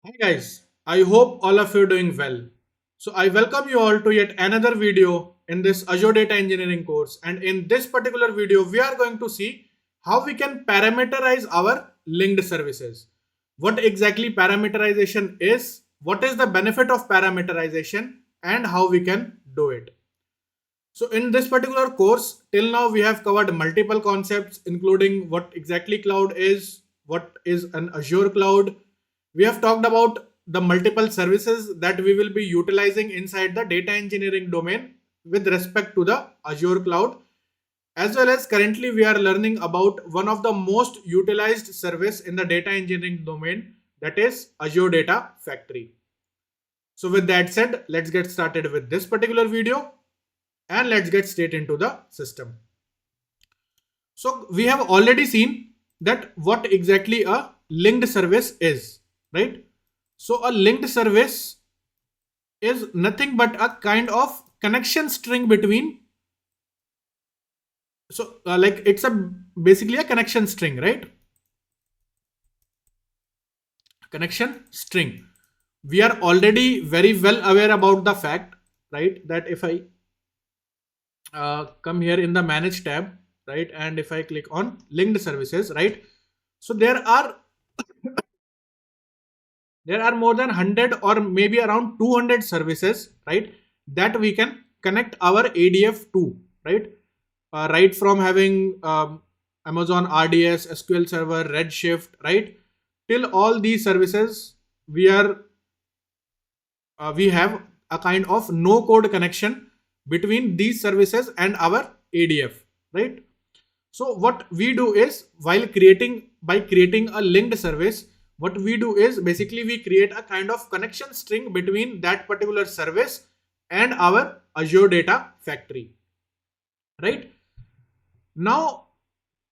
Hi guys, I hope all of you are doing well. So I welcome you all to yet another video in this Azure Data Engineering course, and in this particular video we are going to see how we can parameterize our linked services. What exactly parameterization is, what is the benefit of parameterization, and how we can do it. So in this particular course, till now we have covered multiple concepts including what exactly cloud is, what is an Azure cloud. We have talked about the multiple services that we will be utilizing inside the data engineering domain with respect to the Azure cloud. As well as currently we are learning about one of the most utilized service in the data engineering domain, that is Azure Data Factory. So with that said, let's get started with this particular video and let's get straight into the system. So we have already seen that what exactly a linked service is, right? So a linked service is nothing but a kind of connection string between. So like it's a basically a connection string, right? Connection string. We are already very well aware about the fact, right, that if I come here in the manage tab, right, and if I click on linked services, right, so there are more than 100 or maybe around 200 services, right, that we can connect our ADF to, right, right from having Amazon RDS, SQL Server, Redshift, right, till all these services we have a kind of no code connection between these services and our ADF, right? So what we do is by creating a linked service, what we do is basically we create a kind of connection string between that particular service and our Azure Data Factory, right? Now,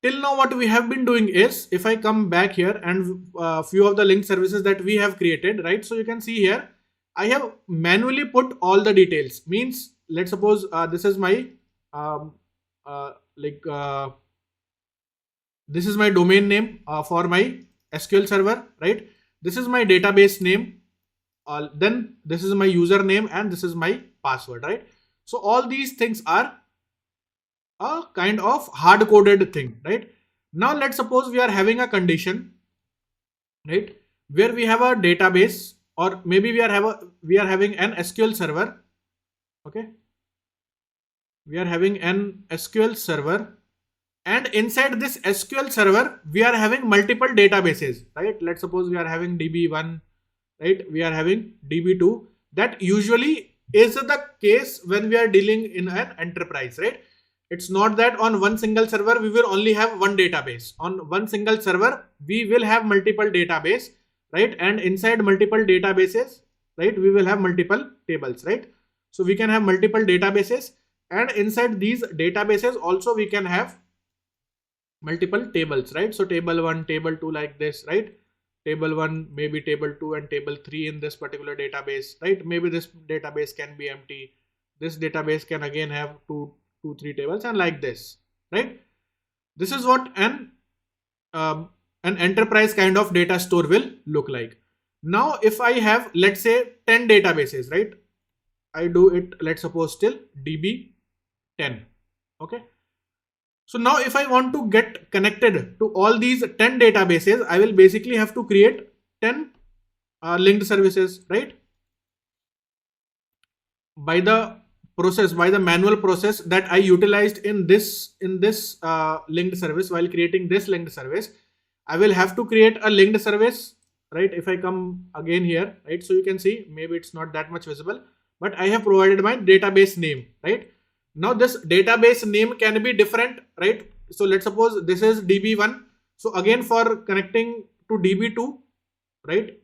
till now what we have been doing is, if I come back here and few of the linked services that we have created, right? So you can see here, I have manually put all the details. Means, let's suppose this is my um, like this is my domain name for my SQL server, right? This is my database name. Then this is my username and this is my password, right? So all these things are a kind of hard coded thing, right? Now let's suppose we are having a condition, right, where we have a database, or maybe we are having an SQL server. Okay, we are having an SQL server, and inside this SQL server we are having multiple databases, right? Let's suppose we are having DB1, right, we are having DB2. That usually is the case when we are dealing in an enterprise, right? It's not that on one single server we will only have one database. On one single server we will have multiple database, right? And inside multiple databases, right, we will have multiple tables, right? So we can have multiple databases, and inside these databases also we can have multiple tables, right? So table 1, table 2, like this, right? Table 1, maybe table 2 and table 3 in this particular database, right? Maybe this database can be empty. This database can again have two, three tables, and like this, right? This is what an enterprise kind of data store will look like. Now, if I have, let's say, 10 databases, right? I do it, let's suppose, till DB10. Okay. So now if I want to get connected to all these 10 databases, I will basically have to create 10 linked services, right? By the manual process that I utilized in this linked service. While creating this linked service, I will have to create a linked service, right? If I come again here, right, so you can see maybe it's not that much visible, but I have provided my database name, right? Now this database name can be different, right? So let's suppose this is DB1. So again, for connecting to DB2, right?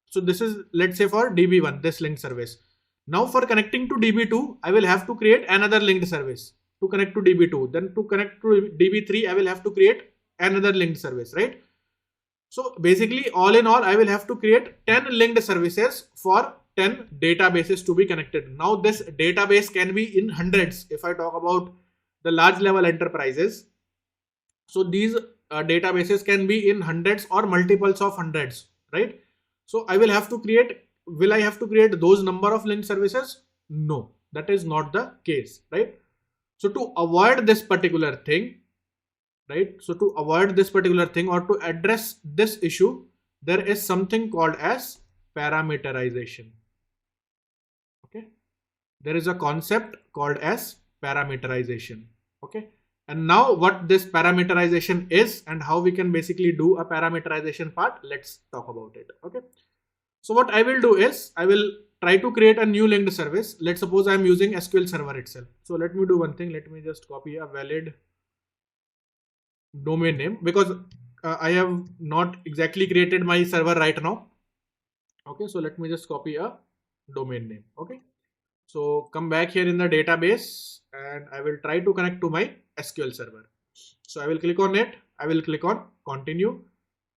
So this is, let's say, for DB1, this linked service. Now for connecting to DB2, I will have to create another linked service to connect to DB2. Then to connect to DB3, I will have to create another linked service, right? So basically, all in all, I will have to create 10 linked services for 10 databases to be connected. Now this database can be in hundreds if I talk about the large level enterprises. So these databases can be in hundreds or multiples of hundreds, right? So I will have to create, will I have to create those number of linked services? No, that is not the case, right? So to avoid this particular thing, right? So to avoid this particular thing or to address this issue, there is something called as parameterization. Okay. There is a concept called as parameterization. Okay. And now what this parameterization is and how we can basically do a parameterization part, let's talk about it. Okay. So what I will do is I will try to create a new linked service. Let's suppose I'm using SQL Server itself. So let me do one thing. Let me just copy a valid domain name because I have not exactly created my server right now. Okay. So let me just copy a domain name. Okay. So come back here in the database and I will try to connect to my SQL server. So I will click on it. I will click on continue.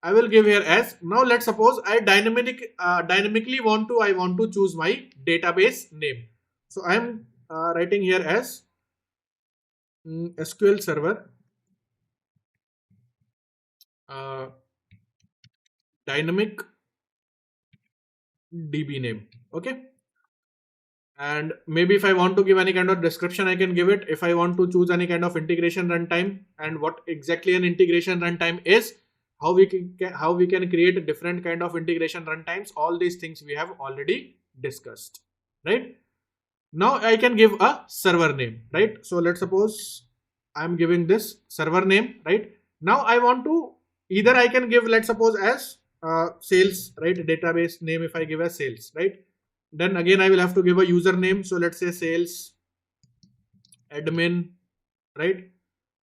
I will give here as, now let's suppose I dynamically want to choose my database name. So I am writing here as SQL server dynamic DB name. Okay. And maybe if I want to give any kind of description, I can give it. If I want to choose any kind of integration runtime and what exactly an integration runtime is, how we can create a different kind of integration runtimes, all these things we have already discussed, right? Now I can give a server name, right? So let's suppose I'm giving this server name, right? Now I want to, either I can give, let's suppose as sales, right? Database name if I give as sales, right? Then again I will have to give a username. So let's say sales admin, right?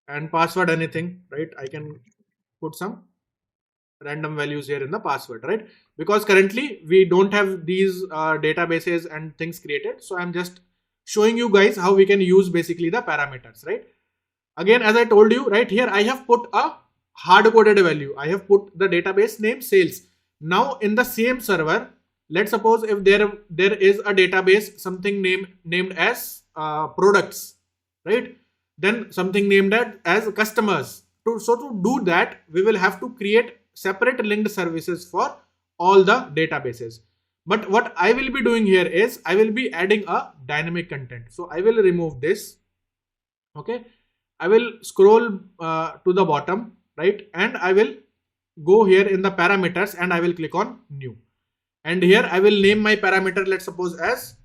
And password anything, right? I can put some random values here in the password, right? Because currently we don't have these databases and things created. So I'm just showing you guys how we can use basically the parameters, right? Again, as I told you, right here, I have put a hard coded value. I have put the database name sales. Now in the same server, let's suppose if there is a database, something named as products, right? Then something named as customers. So to do that, we will have to create separate linked services for all the databases. But what I will be doing here is I will be adding a dynamic content. So I will remove this. Okay. I will scroll to the bottom, right? And I will go here in the parameters and I will click on new. And here I will name my parameter, let's suppose as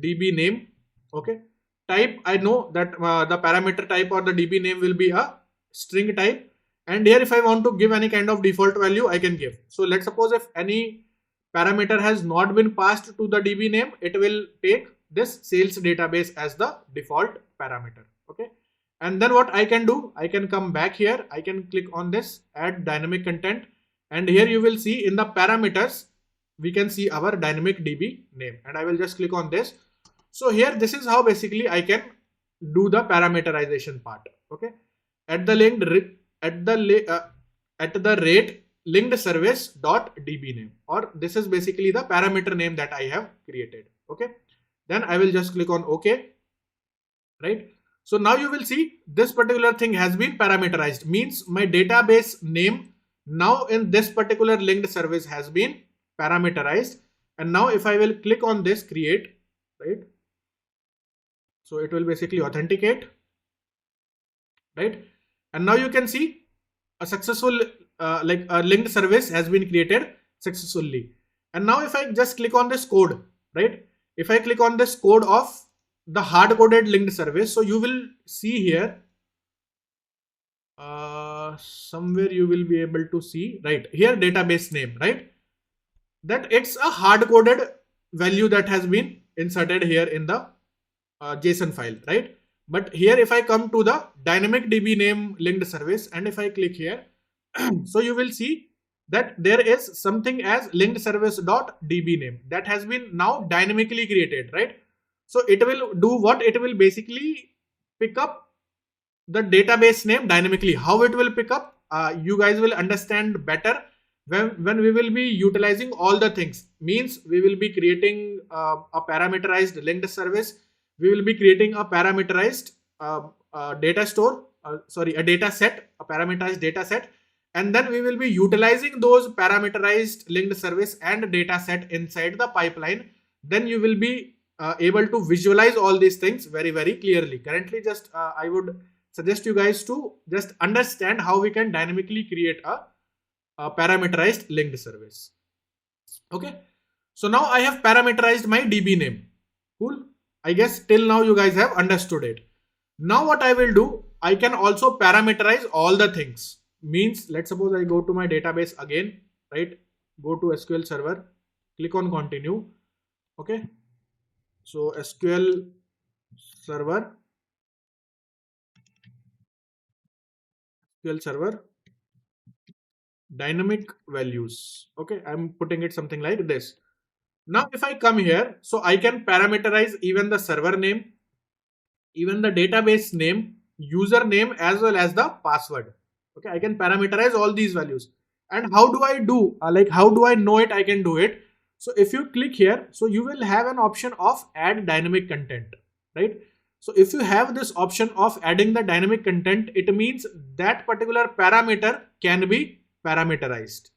DB name. Okay. Type, I know that the parameter type or the DB name will be a string type. And here if I want to give any kind of default value, I can give. So let's suppose if any parameter has not been passed to the DB name, it will take this sales database as the default parameter. Okay. And then what I can do, I can come back here. I can click on this add dynamic content. And here you will see in the parameters, we can see our dynamic DB name. And I will just click on this. So here, this is how basically I can do the parameterization part. Okay. At the rate linked service dot DB name, or this is basically the parameter name that I have created. Okay. Then I will just click on OK. Right. So now you will see this particular thing has been parameterized, means my database name now in this particular linked service has been parameterized. And now if I will click on this create, right? So it will basically authenticate, right? And now you can see a successful like a linked service has been created successfully. And now if I just click on this code, right? If I click on this code of the hard coded linked service, so you will see here somewhere you will be able to see right here database name, right? That it's a hard coded value that has been inserted here in the JSON file, right? But here if I come to the dynamic DB name linked service and if I click here, so you will see that there is something as linked service dot DB name that has been now dynamically created, right? So it will do what? It will basically pick up the database name dynamically. How it will pick up? You guys will understand better when we will be utilizing all the things. Means we will be creating a parameterized linked service. We will be creating a parameterized data store, a data set, a parameterized data set. and then we will be utilizing those parameterized linked service and data set inside the pipeline. Then you will be able to visualize all these things very, very clearly. Currently, just I would suggest you guys to just understand how we can dynamically create a parameterized linked service. Okay. So now I have parameterized my DB name. Cool. I guess till now you guys have understood it. Now what I will do, I can also parameterize all the things. Means, let's suppose I go to my database again, right? Go to SQL Server, click on continue. Okay. So SQL Server, dynamic values. Okay. I'm putting it something like this. Now, if I come here, so I can parameterize even the server name, even the database name, username, as well as the password. Okay, I can parameterize all these values. And how do I do? How do I know it? I can do it. So if you click here, so you will have an option of add dynamic content, right? So if you have this option of adding the dynamic content, it means that particular parameter can be parameterized.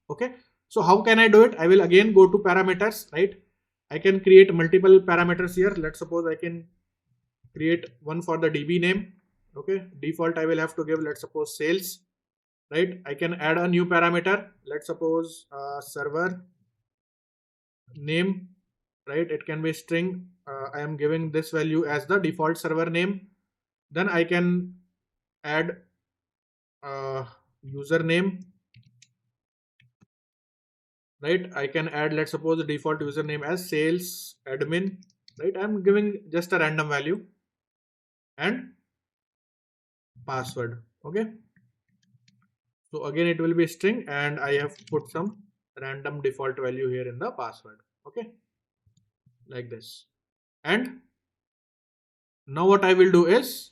Okay. So how can I do it? I will again go to parameters, right? I can create multiple parameters here. Let's suppose I can create one for the DB name. Okay. Default I will have to give, let's suppose, sales, right? I can add a new parameter. Let's suppose server name, right? It can be string. I am giving this value as the default server name. Then I can add username, right? I can add, let's suppose, the default username as sales admin, right? I'm giving just a random value, and password. Okay. So again, it will be string, and I have put some random default value here in the password. Okay. Like this. And now what I will do is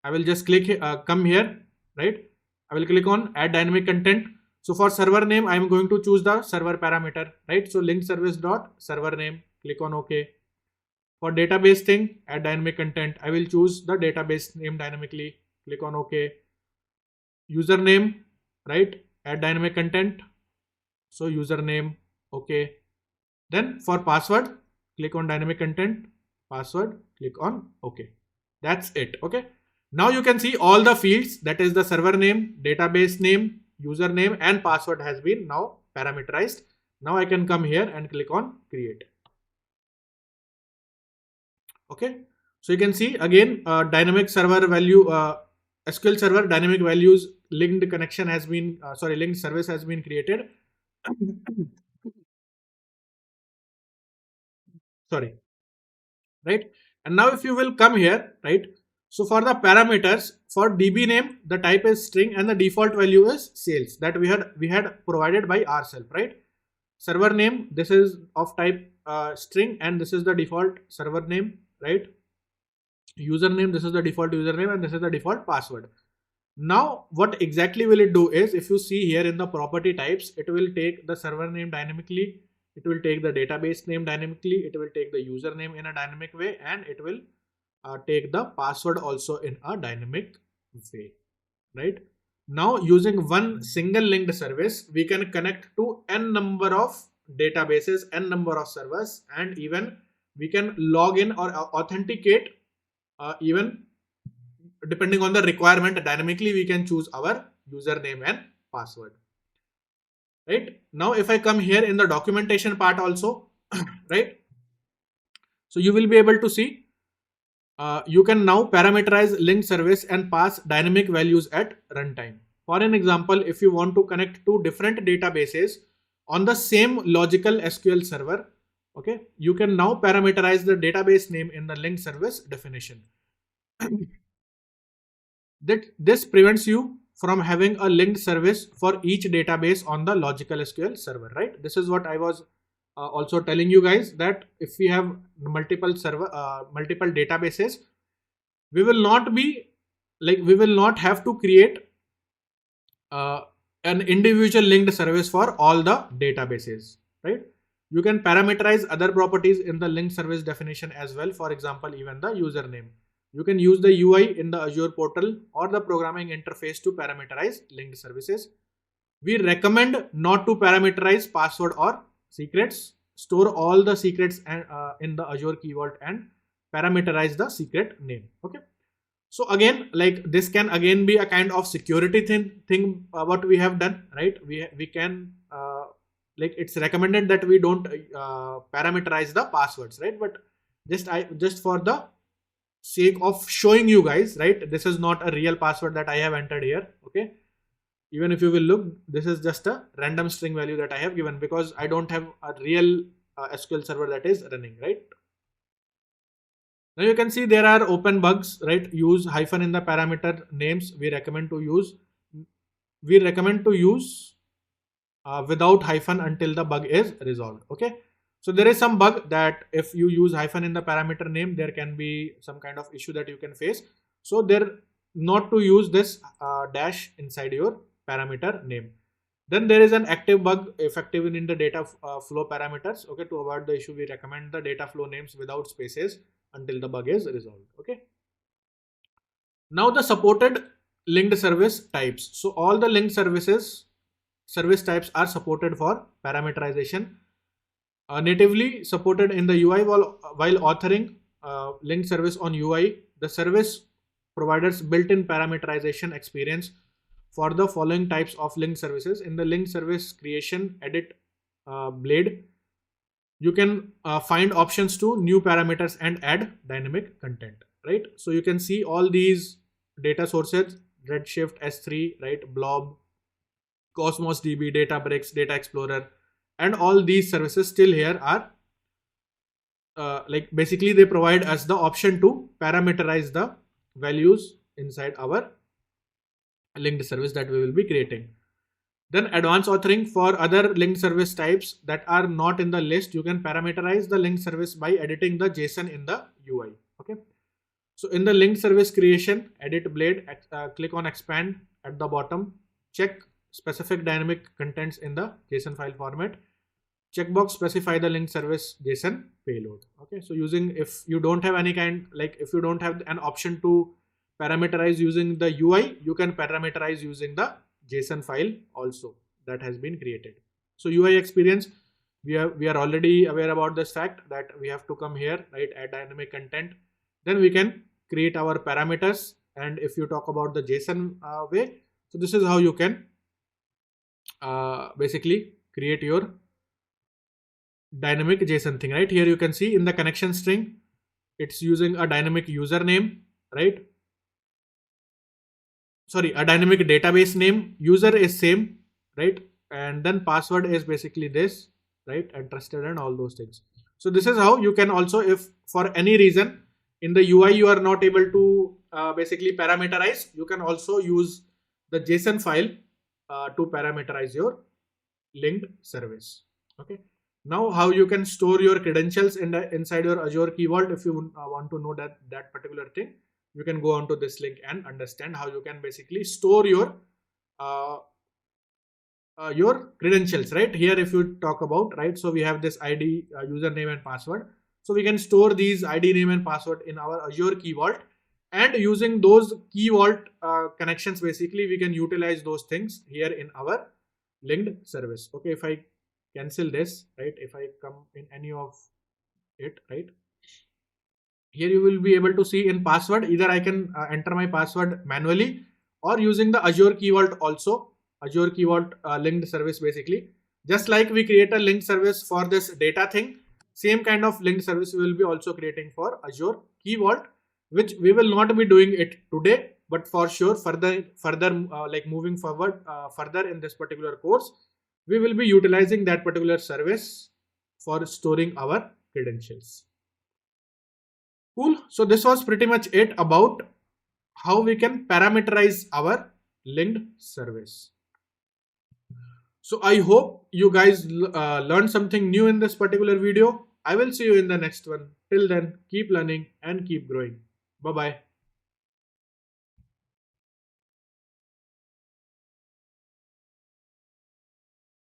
I will just click come here, right? I will click on add dynamic content. So for server name, I am going to choose the server parameter, right? So link service dot server name, click on OK. For database thing, add dynamic content, I will choose the database name dynamically, click on OK. Username, right? Add dynamic content. So username, OK. Then for password, click on dynamic content, password, click on OK. That's it. Okay. Now you can see all the fields, that is the server name, database name, username, and password has been now parameterized. Now I can come here and click on create. Okay. So you can see again dynamic server value, SQL Server dynamic values linked connection has been, linked service has been created. Sorry. Right. And now if you will come here, right? So for the parameters, for DB name, the type is string and the default value is sales that we had provided by ourselves, right? Server name, this is of type string, and this is the default server name, right? Username, this is the default username, and this is the default password. Now what exactly will it do is, if you see here in the property types, it will take the server name dynamically, it will take the database name dynamically, it will take the username in a dynamic way, and it will take the password also in a dynamic way, right? Now using one single linked service, we can connect to n number of databases, n number of servers, and even we can log in or authenticate even depending on the requirement. Dynamically we can choose our username and password, right? Now if I come here in the documentation part also, right? So you will be able to see you can now parameterize linked service and pass dynamic values at runtime. For an example, if you want to connect to different databases on the same logical SQL server, okay, you can now parameterize the database name in the linked service definition. This prevents you from having a linked service for each database on the logical SQL server, right? This is what I was also telling you guys, that if we have multiple databases, we will not have to create an individual linked service for all the databases, right? You can parameterize other properties in the linked service definition as well. For example, even the username. You can use the UI in the Azure portal or the programming interface to parameterize linked services. we recommend not to parameterize password or secrets. Store all the secrets and in the Azure Key Vault and parameterize the secret name. Okay. So again, like this can again be a kind of security thing what we have done, right? We can like it's recommended that we don't parameterize the passwords, right? But just for the sake of showing you guys, right? This is not a real password that I have entered here. Okay. Even if you will look, this is just a random string value that I have given because I don't have a real SQL server that is running, right? Now you can see there are open bugs, right? Use hyphen in the parameter names. We recommend to use without hyphen until the bug is resolved. Okay. So there is some bug that if you use hyphen in the parameter name, there can be some kind of issue that you can face. So there not to use this dash inside your parameter name. Then there is an active bug effective in the data flow parameters. Okay, to avoid the issue, we recommend the data flow names without spaces until the bug is resolved. Okay. Now the supported linked service types. So all the linked service types are supported for parameterization. Natively supported in the UI while authoring linked service on UI, the service providers built-in parameterization experience for the following types of linked services. In the linked service creation edit blade, you can find options to new parameters and add dynamic content, right? So you can see all these data sources: Redshift, S3, right? Blob, Cosmos DB, Databricks, Data Explorer, and all these services still here are like basically they provide us the option to parameterize the values inside our linked service that we will be creating. Then advanced authoring for other linked service types that are not in the list. You can parameterize the linked service by editing the JSON in the UI. Okay. So in the linked service creation, edit blade, click on expand at the bottom, check specific dynamic contents in the JSON file format. Checkbox specify the linked service JSON payload. Okay. So if you don't have any kind, like if you don't have an option to parameterize using the UI, you can parameterize using the JSON file also that has been created. So UI experience, we are already aware about this fact that we have to come here, right? Add dynamic content. Then we can create our parameters. And if you talk about the JSON way, so this is how you can basically create your dynamic JSON thing, right? Here you can see in the connection string, it's using a dynamic username, right? Sorry, a dynamic database name. User is same, right? And then password is basically this, right? And trusted and all those things. So this is how you can also, if for any reason in the UI you are not able to basically parameterize, you can also use the JSON file to parameterize your linked service. Okay. Now how you can store your credentials inside your Azure Key Vault. If you want to know that particular thing, you can go onto this link and understand how you can basically store your credentials, right? Here if you talk about, right, so we have this ID, username and password. So we can store these ID, name and password in our Azure Key Vault, and using those Key Vault connections, basically we can utilize those things here in our linked service. Okay, if I cancel this, right, if I come in any of it, right, here you will be able to see in password, either I can enter my password manually or using the Azure Key Vault also. Azure Key Vault linked service, basically just like we create a linked service for this data thing, same kind of linked service we will be also creating for Azure Key Vault, which we will not be doing it today, but for sure further like moving forward further in this particular course, we will be utilizing that particular service for storing our credentials. Cool. So this was pretty much it about how we can parameterize our linked service. So I hope you guys learned something new in this particular video. I will see you in the next one. Till then, keep learning and keep growing. Bye-bye.